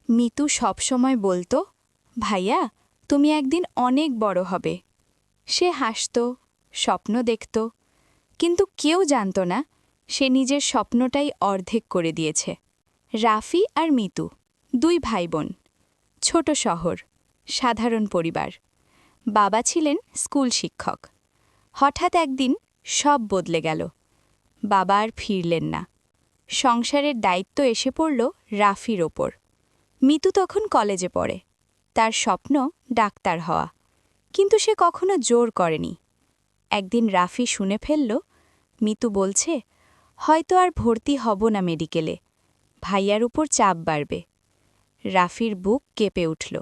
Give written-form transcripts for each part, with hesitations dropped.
মিতু সবসময় বলতো, ভাইয়া তুমি একদিন অনেক বড় হবে। সে হাসত, স্বপ্ন দেখত, কিন্তু কেউ জানত না সে নিজের স্বপ্নটাই অর্ধেক করে দিয়েছে। রাফি আর মিতু, দুই ভাই বোন, ছোট শহর, সাধারণ পরিবার। বাবা ছিলেন স্কুল শিক্ষক। হঠাৎ একদিন সব বদলে গেল। বাবা আর ফিরলেন না। সংসারের দায়িত্ব এসে পড়ল রাফির ওপর। মিতু তখন কলেজে পড়ে। তার স্বপ্ন ডাক্তার হওয়া, কিন্তু সে কখনো জোর করেনি। একদিন রাফি শুনে ফেলল, মিতু বলছে, হয়তো আর ভর্তি হব না মেডিকেলে, ভাইয়ার উপর চাপ বাড়বে। রাফির বুক কেঁপে উঠল।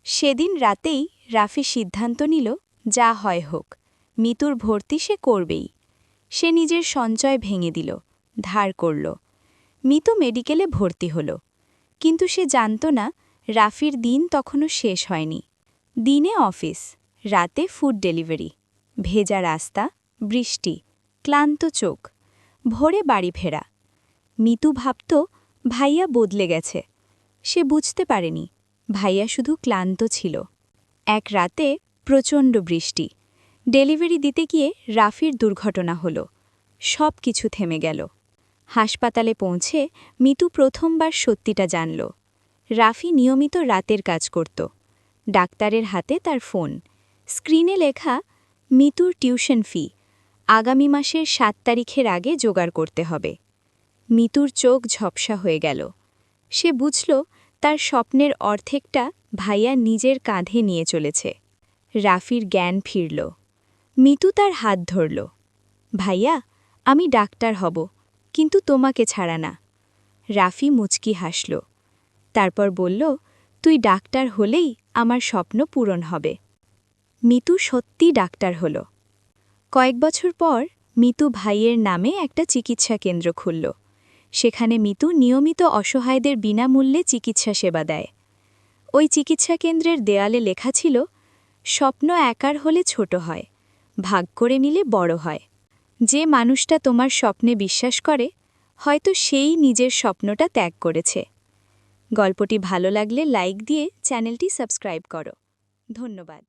সেদিন রাতেই রাফি সিদ্ধান্ত নিল, যা হয় হোক, মিতুর ভর্তি সে করবেই। সে নিজের সঞ্চয় ভেঙে দিল, ধার করল। মিতু মেডিকেলে ভর্তি হল, কিন্তু সে জানত না রাফির দিন তখনও শেষ হয়নি। দিনে অফিস, রাতে ফুড ডেলিভারি, ভেজা রাস্তা, বৃষ্টি, ক্লান্ত চোখ, ভোরে বাড়ি ফেরা। মিতু ভাবত ভাইয়া বদলে গেছে। সে বুঝতে পারেনি ভাইয়া শুধু ক্লান্ত ছিল। এক রাতে প্রচণ্ড বৃষ্টি। ডেলিভারি দিতে গিয়ে রাফির দুর্ঘটনা হল। সব কিছু থেমে গেল। হাসপাতালে পৌঁছে মিতু প্রথমবার সত্যিটা জানল। রাফি নিয়মিত রাতের কাজ করত। ডাক্তারের হাতে তার ফোন, স্ক্রিনে লেখা, মিতুর টিউশন ফি আগামী মাসের ৭ তারিখের আগে জোগাড় করতে হবে। মিতুর চোখ ঝপসা হয়ে গেল। সে বুঝল তার স্বপ্নের অর্ধেকটা ভাইয়া নিজের কাঁধে নিয়ে চলেছে। রাফির জ্ঞান ফিরল। মিতু তার হাত ধরল। ভাইয়া, আমি ডাক্তার হব, কিন্তু তোমাকে ছাড়া না। রাফি মুচকি হাসল। তারপর বলল, তুই ডাক্তার হলেই আমার স্বপ্ন পূরণ হবে। মিতু সত্যি ডাক্তার হল। কয়েক বছর পর মিতু ভাইয়ের নামে একটা চিকিৎসা কেন্দ্র খুলল। সেখানে মিতু নিয়মিত অসহায়দের বিনামূল্যে চিকিৎসা সেবা দেয়। ওই চিকিৎসা কেন্দ্রের দেয়ালে লেখা ছিল, স্বপ্ন একার হলে ছোট হয়, ভাগ করে নিলে বড় হয়। যে মানুষটা তোমার স্বপ্নে বিশ্বাস করে, হয়তো সেই নিজের স্বপ্নটা ত্যাগ করেছে। গল্পটি ভালো লাগলে লাইক দিয়ে চ্যানেলটি সাবস্ক্রাইব করো। ধন্যবাদ।